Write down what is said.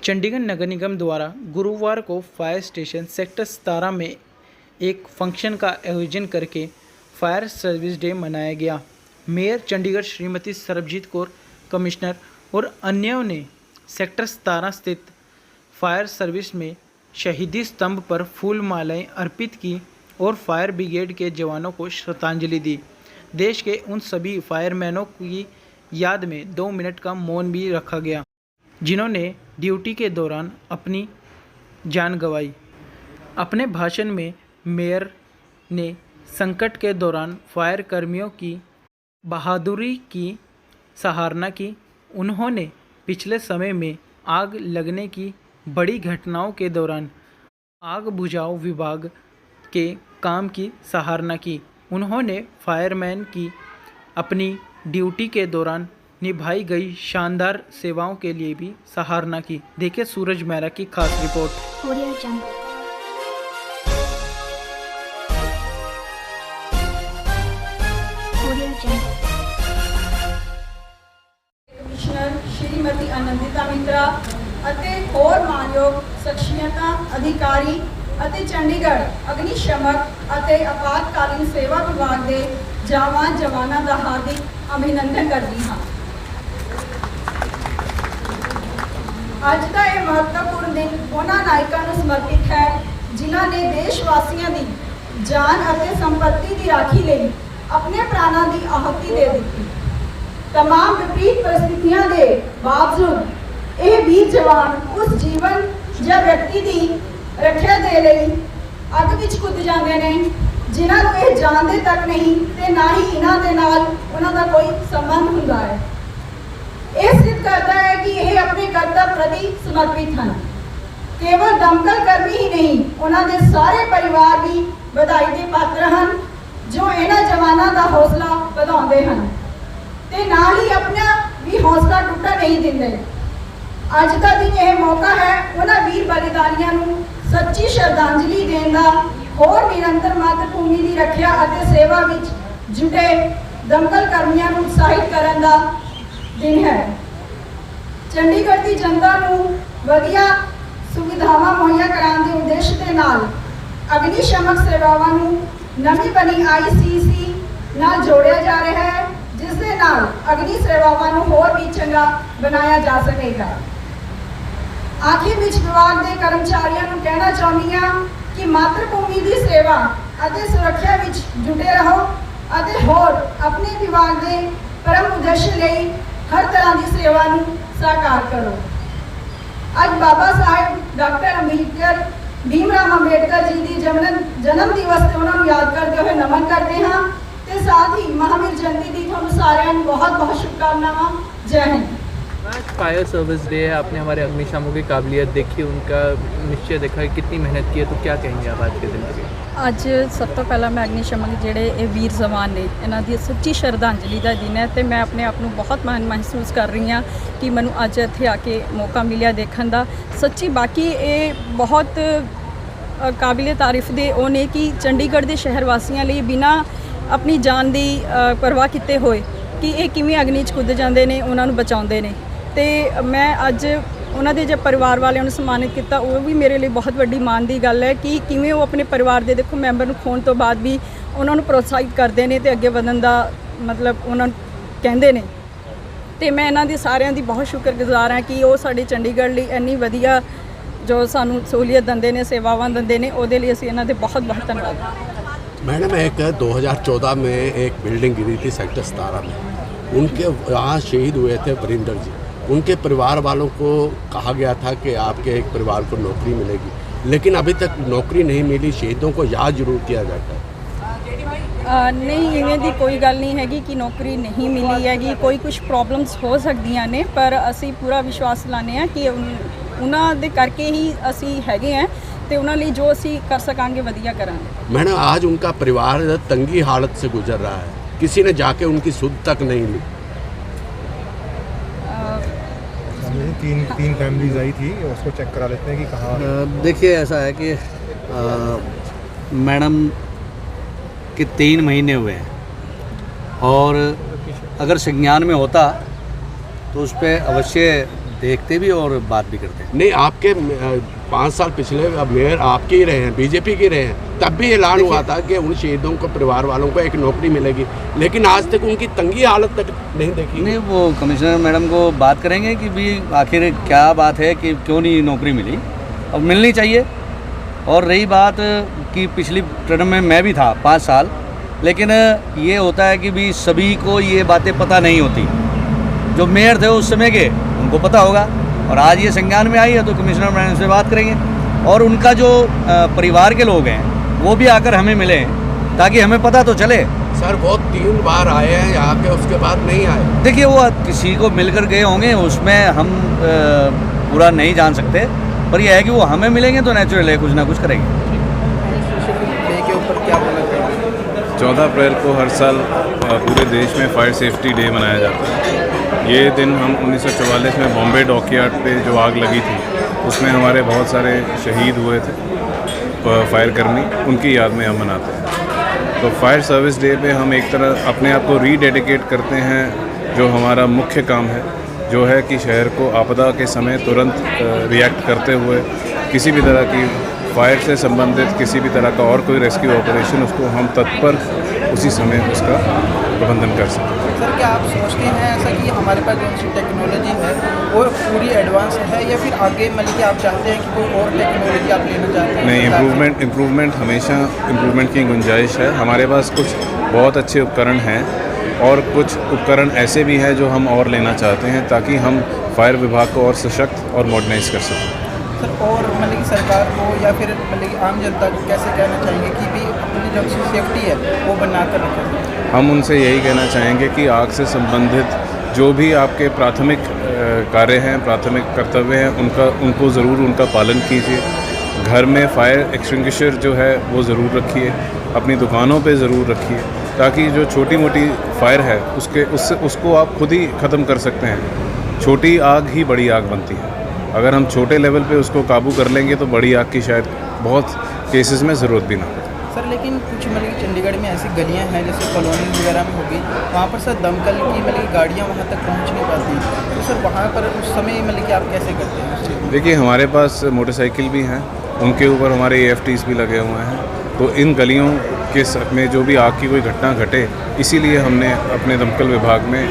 चंडीगढ़ नगर निगम द्वारा गुरुवार को फायर स्टेशन सेक्टर 17 में एक फंक्शन का आयोजन करके फायर सर्विस डे मनाया गया। मेयर चंडीगढ़ श्रीमती सरबजीत कौर, कमिश्नर और अन्यों ने सेक्टर 17 स्थित फायर सर्विस में शहीदी स्तंभ पर फूल मालाएं अर्पित की और फायर ब्रिगेड के जवानों को श्रद्धांजलि दी। देश के उन सभी फायरमैनों की याद में 2 मिनट का मौन भी रखा गया, जिन्होंने ड्यूटी के दौरान अपनी जान गंवाई। अपने भाषण में मेयर ने संकट के दौरान फायर कर्मियों की बहादुरी की सराहना की। उन्होंने पिछले समय में आग लगने की बड़ी घटनाओं के दौरान आग बुझाऊ विभाग के काम की सराहना की। उन्होंने फायरमैन की अपनी ड्यूटी के दौरान निभाई गई शानदार सेवाओं के लिए भी सराहना की। देखिए सूरज मेहरा की खास रिपोर्ट। कमिश्नर श्रीमती आनंदिता मित्रा ਅਤੇ ਹੋਰ ਮਾਨਯੋਗ ਸ਼ਖਸੀਅਤਾਂ, ਅਧਿਕਾਰੀ ਅਤੇ ਚੰਡੀਗੜ੍ਹ ਅਗਨੀਸ਼ਮਕ ਅਤੇ ਆਪਾਤਕਾਲੀਨ ਸੇਵਾ ਵਿਭਾਗ ਦੇ ਜਵਾਨਾਂ ਦਾ ਹਾਰਦਿਕ ਅਭਿਨੰਦਨ ਕਰਦੀ ਹਾਂ। ਅੱਜ ਦਾ ਇਹ ਮਹੱਤਵਪੂਰਨ ਦਿਨ ਉਹਨਾਂ ਨਾਇਕਾਂ ਨੂੰ ਸਮਰਪਿਤ ਹੈ ਜਿਨ੍ਹਾਂ ਨੇ ਦੇਸ਼ ਵਾਸੀਆਂ ਦੀ ਜਾਨ ਅਤੇ ਸੰਪत्ति ਦੀ ਰਾਖੀ ਲਈ ਆਪਣੇ ਪ੍ਰਾਣਾਂ ਦੀ ਆਹੁਤੀ ਦੇ ਦਿੱਤੀ। तमाम विपरीत परिस्थितियों के बावजूद ये वीर जवान उस जीवन या व्यक्ति की रक्षा दे लई अग विच कुद जाते हैं जिन्होंने ये जानते तक नहीं ते ना ही इन्हां दे नाल उन्हां दा कोई संबंध हुंदा है। ये सिद्ध करता है कि ये अपने कर्तव्य प्रति समर्पित हैं। केवल दमकल कर्मी ही नहीं, उन्होंने सारे परिवार भी बधाई के पात्र हैं जो इन्हां जवानों का हौसला बढ़ाते हैं ते नाल ही अपना भी हौसला टुटा नहीं देंगे। अज का दिन यह मौका है उन्होंने वीर बलिदानियों को सच्ची श्रद्धांजलि देने का और निरंतर मातृभूमि की रक्षा और सेवा में जुटे दमकल कर्मियों को उत्साहित करने का दिन है। चंडीगढ़ की जनता को वधिया सुविधावां मुहैया कराने के उद्देश्य के नाल अग्निशमक सेवावां नूं नवीं बनी ICC नाल जोड़िया जा रहा है, जिस दे नाल अग्नि सेवावां नूं होर भी चंगा बनाया जा सकेगा। आखिर विच विभाग के कर्मचारियों को कहना चाहती हाँ कि मातृभूमि की सेवा और सुरक्षा विच जुटे रहो और होर अपने विभाग के परम उद्देश्य लई हर तरह की सेवा नूं साकार करो। अज बाबा साहेब डॉक्टर भीमराव अंबेडकर जी की जन्म दिवस से उन्होंने याद करते हुए नमन करते हैं ते साथ ही महावीर जयंती की तुहानू सारिआं नूं बहुत बहुत शुभकामनावां। जय हिंद। आज फायर सर्विस डे है, आपने हमारे अग्निशामकों की काबिलियत देखी, उनका निश्चय देखा है, कितनी मेहनत की है, तो क्या कहेंगे आप आज के दिन के? ਅੱਜ ਸਭ ਤੋਂ ਪਹਿਲਾਂ ਮੈਂ ਅਗਨੀਸ਼ਮਕ ਜਿਹੜੇ ਇਹ ਵੀਰ ਜਵਾਨ ਨੇ ਇਹਨਾਂ ਦੀ ਸੱਚੀ ਸ਼ਰਧਾਂਜਲੀ ਦਾ ਦਿਨ ਹੈ ਤੇ ਮੈਂ ਆਪਣੇ ਆਪ ਨੂੰ ਬਹੁਤ ਮਾਣ ਮਹਿਸੂਸ ਕਰ ਰਹੀ ਹਾਂ ਕਿ ਮੈਨੂੰ ਅੱਜ ਇੱਥੇ ਆ ਕੇ ਮੌਕਾ ਮਿਲਿਆ ਦੇਖਣ ਦਾ। ਸੱਚੀ ਬਾਕੀ ਇਹ ਬਹੁਤ ਕਾਬਿਲੇ ਤਾਰੀਫ ਦੇ ਉਹ ਨੇ ਕਿ ਚੰਡੀਗੜ੍ਹ ਦੇ ਸ਼ਹਿਰ ਵਾਸੀਆਂ ਲਈ ਬਿਨਾਂ ਆਪਣੀ ਜਾਨ ਦੀ ਪਰਵਾਹ ਕੀਤੇ ਹੋਏ ਕਿ ਇਹ ਕਿਵੇਂ ਅਗਨੀ 'ਚ ਕੁੱਦ ਜਾਂਦੇ ਨੇ, ਉਹਨਾਂ ਨੂੰ ਬਚਾਉਂਦੇ ਨੇ। ਤੇ ਮੈਂ ਅੱਜ ਉਹਨਾਂ ਦੇ ਜੇ ਪਰਿਵਾਰ ਵਾਲਿਆਂ ਨੂੰ ਸਨਮਾਨਿਤ ਕੀਤਾ, ਉਹ ਵੀ ਮੇਰੇ ਲਈ ਬਹੁਤ ਵੱਡੀ ਮਾਣ ਦੀ ਗੱਲ ਹੈ ਕਿ ਕਿਵੇਂ ਉਹ ਆਪਣੇ ਪਰਿਵਾਰ ਦੇ ਦੇਖੋ ਮੈਂਬਰ ਨੂੰ ਖੋਣ ਤੋਂ ਬਾਅਦ ਵੀ ਉਹਨਾਂ ਨੂੰ ਪ੍ਰੋਤਸਾਹਿਤ ਕਰਦੇ ਨੇ ਤੇ ਅੱਗੇ ਵਧਣ ਦਾ ਮਤਲਬ ਉਹਨਾਂ ਨੂੰ ਕਹਿੰਦੇ ਨੇ। ਤੇ ਮੈਂ ਇਹਨਾਂ ਦੀ ਸਾਰਿਆਂ ਦੀ ਬਹੁਤ ਸ਼ੁਕਰਗੁਜ਼ਾਰ ਹਾਂ ਕਿ ਉਹ ਸਾਡੇ ਚੰਡੀਗੜ੍ਹ ਲਈ ਇੰਨੀ ਵਧੀਆ ਜੋ ਸਾਨੂੰ ਸਹੂਲੀਅਤ ਦਿੰਦੇ ਨੇ, ਸੇਵਾਵਾਂ ਦਿੰਦੇ ਨੇ, ਉਹਦੇ ਲਈ ਅਸੀਂ ਇਹਨਾਂ ਦੇ ਬਹੁਤ ਬਹੁਤ ਧੰਨਵਾਦ। मैडम, एक 2014 में एक बिल्डिंग गिरी थी सेक्टर 17 में, उनके यहाँ शहीद हुए थे वरिंदर जी। उनके परिवार वालों को कहा गया था कि आपके एक परिवार को नौकरी मिलेगी, लेकिन अभी तक नौकरी नहीं मिली। शहीदों को याद जरूर किया जाता है। नहीं, इवें दी कोई गल नहीं हैगी कि नौकरी नहीं मिली हैगी। कोई कुछ प्रॉब्लम्स हो सकदियां ने, पर असी पूरा विश्वास लाने हैं कि उन्हां दे करके ही असी हैगे हैं ते उन्हां लई जो असी कर सकांगे वधिया करांगे। मैडम, आज उनका परिवार तंगी हालत से गुजर रहा है, किसी ने जाके उनकी सुध तक नहीं ली। तीन फैमिलीज आई थी, उसको चेक करा लेते हैं कि कहाँ। देखिए, ऐसा है कि मैडम के 3 महीने हुए हैं और अगर संज्ञान में होता तो उस पर अवश्य देखते भी और बात भी करते हैं। नहीं, आपके 5 साल पिछले मेयर आपके ही रहे हैं, बीजेपी के रहे हैं, तब भी ऐलान हुआ था कि उन शहीदों को, परिवार वालों को एक नौकरी मिलेगी, लेकिन आज तक उनकी तंगी हालत तक नहीं देखी। नहीं, वो कमिश्नर मैडम को बात करेंगे कि भी आखिर क्या बात है कि क्यों नहीं नौकरी मिली, अब मिलनी चाहिए। और रही बात कि पिछली टर्म में मैं भी था 5 साल, लेकिन ये होता है कि भी सभी को ये बातें पता नहीं होती। जो मेयर थे उस समय के, उनको पता होगा, और आज ये संज्ञान में आई है तो कमिश्नर मैडम से बात करेंगे। और उनका जो परिवार के लोग हैं वो भी आकर हमें मिले ताकि हमें पता तो चले। सर वो 3 बार आए हैं यहाँ पे, उसके बाद नहीं आए। देखिए, वो किसी को मिलकर गए होंगे, उसमें हम पूरा नहीं जान सकते, पर यह है कि वो हमें मिलेंगे तो नेचुरल है, कुछ ना कुछ करेंगे। के ऊपर क्या बोलना चाहिए? 14 अप्रैल को हर साल पूरे देश में फायर सेफ्टी डे मनाया जाता है। ये दिन हम 1944 में बॉम्बे डॉकयार्ड पे जो आग लगी थी उसमें हमारे बहुत सारे शहीद हुए थे फायर कर्मी, उनकी याद में हम मनाते हैं। तो फायर सर्विस डे पे हम एक तरह अपने आप को रीडेडिकेट करते हैं, जो हमारा मुख्य काम है, जो है कि शहर को आपदा के समय तुरंत रिएक्ट करते हुए किसी भी तरह की फायर से संबंधित किसी भी तरह का और कोई रेस्क्यू ऑपरेशन, उसको हम तत्पर उसी समय उसका प्रबंधन कर सकें। सर, क्या आप सोचते हैं ऐसा कि हमारे पास जो सी टेक्नोलॉजी है वो पूरी एडवांस है, या फिर आगे मतलब कि आप चाहते हैं कि कोई और टेक्नोलॉजी आप लेना चाहते हैं? नहीं, इम्प्रूवमेंट हमेशा इम्प्रूवमेंट की गुंजाइश है। हमारे पास कुछ बहुत अच्छे उपकरण हैं और कुछ उपकरण ऐसे भी हैं जो हम और लेना चाहते हैं ताकि हम फायर विभाग को और सशक्त और मॉडर्नाइज कर सकें। सर, और मतलब कि सरकार को या फिर मतलब कि आम जनता को कैसे कहना चाहेंगे कि भी अपनी जो सेफ्टी है वो बना कर रखें? हम उनसे यही कहना चाहेंगे कि आग से संबंधित जो भी आपके प्राथमिक कार्य हैं, प्राथमिक कर्तव्य हैं, उनको ज़रूर उनका पालन कीजिए। घर में फायर एक्सटिंग्विशर जो है वो ज़रूर रखिए, अपनी दुकानों पे ज़रूर रखिए, ताकि जो छोटी मोटी फायर है उसको आप खुद ही ख़त्म कर सकते हैं। छोटी आग ही बड़ी आग बनती है। अगर हम छोटे लेवल पे उसको काबू कर लेंगे तो बड़ी आग की शायद बहुत केसेस में ज़रूरत भी ना हो। सर, लेकिन कुछ मतलब कि चंडीगढ़ में ऐसी गलियां हैं जैसे कॉलोनी वगैरह में होगी, वहाँ पर सर दमकल की मतलब कि गाड़ियाँ वहाँ तक पहुँच नहीं पाती, तो सर वहाँ पर उस समय मतलब कि आप कैसे करते हैं उस चीज़ में? देखिए, हमारे पास मोटरसाइकिल भी हैं, उनके ऊपर हमारे AFTs भी लगे हुए हैं, तो इन गलियों के में जो भी आग की कोई घटना घटे, इसीलिए हमने अपने दमकल विभाग में